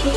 अस्सलाम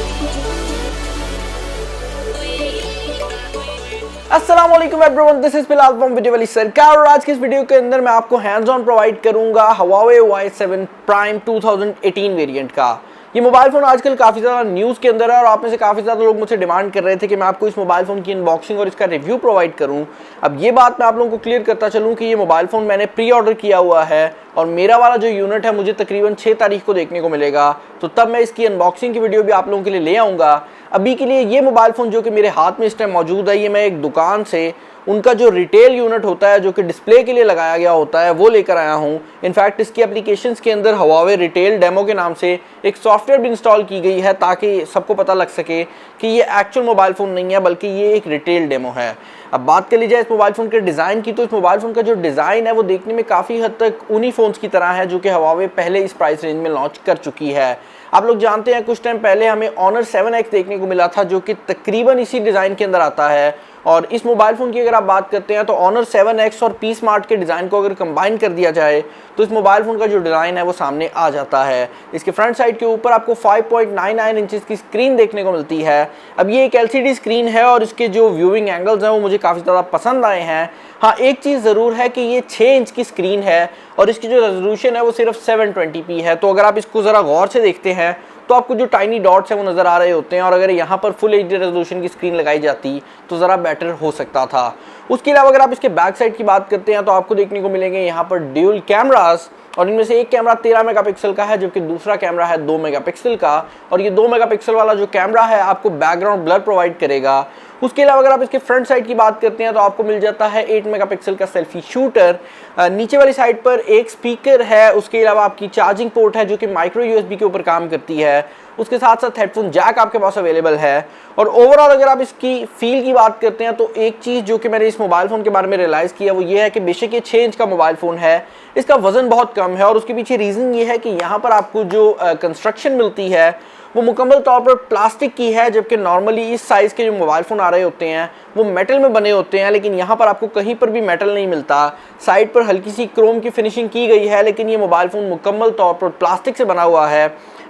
वालेकुम everyone, this is Bilal from VideoWaliSarkar और आज की इस वीडियो के अंदर मैं आपको हैंड्स ऑन प्रोवाइड करूंगा Huawei Y7 Prime 2018 वेरिएंट का। ये मोबाइल फ़ोन आजकल काफ़ी ज़्यादा न्यूज़ के अंदर है और आप में से काफ़ी ज़्यादा लोग मुझसे डिमांड कर रहे थे कि मैं आपको इस मोबाइल फ़ोन की अनबॉक्सिंग और इसका रिव्यू प्रोवाइड करूं। अब ये बात मैं आप लोगों को क्लियर करता चलूं कि ये मोबाइल फ़ोन मैंने प्री ऑर्डर किया हुआ है और मेरा वाला जो यूनिट है मुझे तकरीबन 6 तारीख को देखने को मिलेगा, तो तब मैं इसकी अनबॉक्सिंग की वीडियो भी आप लोगों के लिए ले आऊँगा। अभी के लिए ये मोबाइल फ़ोन जो कि मेरे हाथ में इस टाइम मौजूद है, ये मैं एक दुकान से उनका जो रिटेल यूनिट होता है जो कि डिस्प्ले के लिए लगाया गया होता है वो लेकर आया हूँ। इनफैक्ट इसकी एप्लीकेशंस के अंदर Huawei रिटेल डेमो के नाम से एक सॉफ्टवेयर भी इंस्टॉल की गई है ताकि सबको पता लग सके कि ये एक्चुअल मोबाइल फ़ोन नहीं है बल्कि ये एक रिटेल डेमो है। अब बात कर ली जाए इस मोबाइल फ़ोन के डिज़ाइन की, तो इस मोबाइल फ़ोन का जो डिज़ाइन है वो देखने में काफ़ी हद तक उन्हीं फ़ोन्स की तरह है जो कि Huawei पहले इस प्राइस रेंज में लॉन्च कर चुकी है। आप लोग जानते हैं कुछ टाइम पहले हमें Honor 7X देखने को मिला था जो कि तकरीबन इसी डिज़ाइन के अंदर आता है, और इस मोबाइल फ़ोन की अगर आप बात करते हैं तो Honor 7X और P Smart के डिज़ाइन को अगर कंबाइन कर दिया जाए तो इस मोबाइल फ़ोन का जो डिज़ाइन है वो सामने आ जाता है। इसके फ्रंट साइड के ऊपर आपको 5.99 इंचेस की स्क्रीन देखने को मिलती है। अब ये एक LCD स्क्रीन है और इसके जो व्यूइंग एंगल्स हैं वो मुझे काफ़ी ज़्यादा पसंद आए हैं। हाँ, एक चीज़ ज़रूर है कि ये 6 इंच की स्क्रीन है और इसकी जो रेजोल्यूशन है वो सिर्फ 720p है। तो अगर आप इसको ज़रा गौर से देखते हैं तो आपको जो टाइनी डॉट्स हैं वो नज़र आ रहे होते हैं, और अगर यहाँ पर फुल HD रेजोल्यूशन की स्क्रीन लगाई जाती तो ज़रा बेटर हो सकता था। उसके अलावा अगर आप इसके बैक साइड की बात करते हैं तो आपको देखने को मिलेंगे यहाँ पर ड्यूल कैमरास, और इनमें से एक कैमरा 13 मेगापिक्सल का है जबकि दूसरा कैमरा है 2 मेगापिक्सल का, और ये 2 मेगापिक्सल वाला जो कैमरा है आपको बैकग्राउंड ब्लर प्रोवाइड करेगा। उसके अलावा अगर आप इसके फ्रंट साइड की बात करते हैं तो आपको मिल जाता है 8 मेगापिक्सल का सेल्फी शूटर। नीचे वाली साइड पर एक स्पीकर है, उसके अलावा आपकी चार्जिंग पोर्ट है जो कि माइक्रो USB के ऊपर काम करती है। उसके साथ साथ हेडफोन जैक आपके पास अवेलेबल है। और ओवरऑल अगर आप इसकी फील की बात करते हैं तो एक चीज़ जो कि मैंने इस मोबाइल फ़ोन के बारे में रियलाइज़ किया वो ये है कि बेशक ये 6 इंच का मोबाइल फ़ोन है, इसका वज़न बहुत कम है, और उसके पीछे रीज़न ये है कि यहाँ पर आपको जो कंस्ट्रक्शन मिलती है वो मुकम्मल तौर पर प्लास्टिक की है, जबकि नॉर्मली इस साइज़ के जो मोबाइल फ़ोन आ रहे होते हैं वो मेटल में बने होते हैं, लेकिन यहाँ पर आपको कहीं पर भी मेटल नहीं मिलता। साइड पर हल्की सी क्रोम की फिनिशिंग की गई है, लेकिन ये मोबाइल फ़ोन मुकम्मल तौर पर प्लास्टिक से बना हुआ है।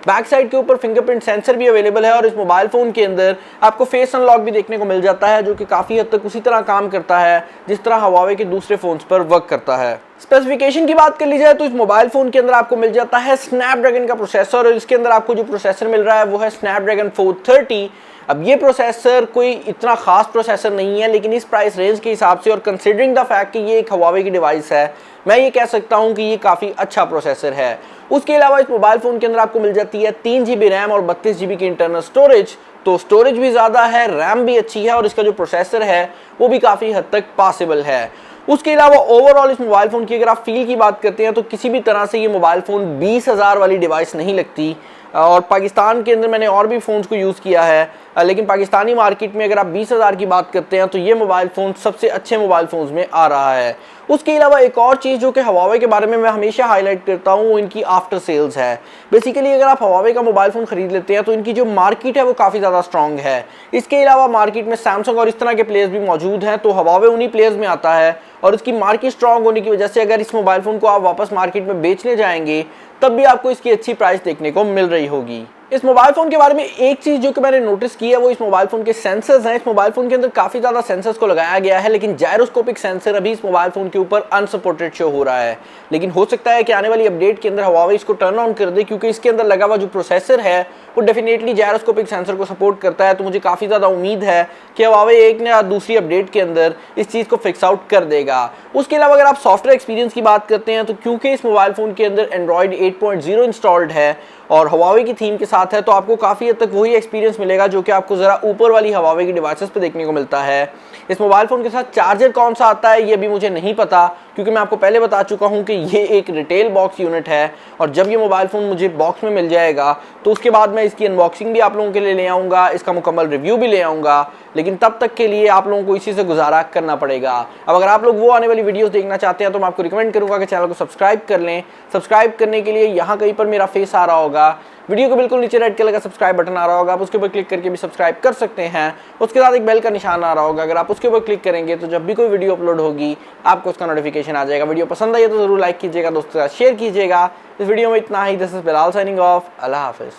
बैक साइड के ऊपर फिंगरप्रिंट सेंसर भी अवेलेबल है और इस मोबाइल फ़ोन के अंदर आपको फेस अनलॉक भी देखने को मिल जाता है जो कि काफ़ी हद तक उसी तरह काम करता है जिस तरह Huawei के दूसरे फ़ोन्स पर वर्क करता है। स्पेसिफिकेशन की बात कर ली जाए तो इस मोबाइल फ़ोन के अंदर आपको मिल जाता है स्नैपड्रैगन का प्रोसेसर, और इसके अंदर आपको जो प्रोसेसर मिल रहा है वो है स्नैपड्रैगन 430। अब ये प्रोसेसर कोई इतना ख़ास प्रोसेसर नहीं है, लेकिन इस प्राइस रेंज के हिसाब से और कंसिडरिंग द फैक्ट कि ये एक Huawei की डिवाइस है, मैं ये कह सकता हूँ कि ये काफ़ी अच्छा प्रोसेसर है। उसके अलावा इस मोबाइल फ़ोन के अंदर आपको मिल जाती है 3 GB रैम और 32 GB की इंटरनल स्टोरेज, तो स्टोरेज भी ज़्यादा है, रैम भी अच्छी है, और इसका जो प्रोसेसर है वो भी काफ़ी हद तक पॉसिबल है। उसके अलावा ओवरऑल इस मोबाइल फ़ोन की अगर आप फील की बात करते हैं तो किसी भी तरह से ये मोबाइल फ़ोन 20,000 वाली डिवाइस नहीं लगती। और पाकिस्तान के अंदर मैंने और भी फ़ोन्स को यूज़ किया है, लेकिन पाकिस्तानी मार्केट में अगर आप 20,000 की बात करते हैं तो ये मोबाइल फ़ोन सबसे अच्छे मोबाइल फ़ोन्स में आ रहा है। उसके अलावा एक और चीज़ जो कि Huawei के बारे में मैं हमेशा हाईलाइट करता हूँ वो इनकी आफ्टर सेल्स है। बेसिकली अगर आप Huawei का मोबाइल फ़ोन ख़रीद लेते हैं तो इनकी जो मार्केट है वो काफ़ी ज़्यादा स्ट्रॉन्ग है। इसके अलावा मार्केट में सैमसंग और इस तरह के प्लेयर्स भी मौजूद हैं, तो Huawei उन्हीं प्लेयर्स में आता है, और इसकी मार्केट स्ट्रॉन्ग होने की वजह से अगर इस मोबाइल फ़ोन को आप वापस मार्केट में बेचने जाएंगे तब भी आपको इसकी अच्छी प्राइस देखने को मिल रही होगी। इस मोबाइल फ़ोन के बारे में एक चीज़ जो कि मैंने नोटिस की है वो इस मोबाइल फ़ोन के सेंसर्स हैं। इस मोबाइल फ़ोन के अंदर काफ़ी ज़्यादा सेंसर्स को लगाया गया है, लेकिन जायरोस्कोपिक सेंसर अभी इस मोबाइल फ़ोन के ऊपर अनसपोर्टेड शो हो रहा है। लेकिन हो सकता है कि आने वाली अपडेट के अंदर Huawei इसको टर्न ऑन कर दे, क्योंकि इसके अंदर लगा हुआ जो प्रोसेसर है वो डेफिनेटली जायरोस्कोपिक सेंसर को सपोर्ट करता है। तो मुझे काफ़ी ज़्यादा उम्मीद है कि Huawei एक या दूसरी अपडेट के अंदर इस चीज़ को फिक्स आउट कर देगा। उसके अलावा अगर आप सॉफ्टवेयर एक्सपीरियंस की बात करते हैं तो क्योंकि इस मोबाइल फ़ोन के अंदर एंड्रॉयड 8.0 इंस्टॉल्ड है और Huawei की थीम के साथ है, तो आपको काफ़ी हद तक वही एक्सपीरियंस मिलेगा जो कि आपको ज़रा ऊपर वाली Huawei की डिवाइसेस पे देखने को मिलता है। इस मोबाइल फ़ोन के साथ चार्जर कौन सा आता है ये भी मुझे नहीं पता, क्योंकि मैं आपको पहले बता चुका हूँ कि ये एक रिटेल बॉक्स यूनिट है, और जब ये मोबाइल फ़ोन मुझे बॉक्स में मिल जाएगा तो उसके बाद मैं इसकी अनबॉक्सिंग भी आप लोगों के लिए ले आऊँगा, इसका मुकम्मल रिव्यू भी ले आऊँगा। लेकिन तब तक के लिए आप लोगों को इसी से गुजारा करना पड़ेगा। अब अगर आप लोग वो आने वाली वीडियोस देखना चाहते हैं तो मैं आपको रिकमेंड करूँगा कि चैनल को सब्सक्राइब कर लें। सब्सक्राइब करने के लिए यहाँ कहीं पर मेरा फेस आ रहा होगा, वीडियो के बिल्कुल नीचे रेड कलर का सब्सक्राइब बटन आ रहा होगा, आप उसके ऊपर क्लिक करके भी सब्सक्राइब कर सकते हैं। उसके साथ एक बेल का निशान आ रहा होगा, अगर आप उसके ऊपर क्लिक करेंगे तो जब भी कोई वीडियो अपलोड होगी आपको उसका नोटिफिकेशन आ जाएगा। वीडियो पसंद आई तो ज़रूर लाइक कीजिएगा, दोस्तों के साथ शेयर कीजिएगा। इस वीडियो में इतना ही। This is Bilal signing off. अल्लाह हाफिज़।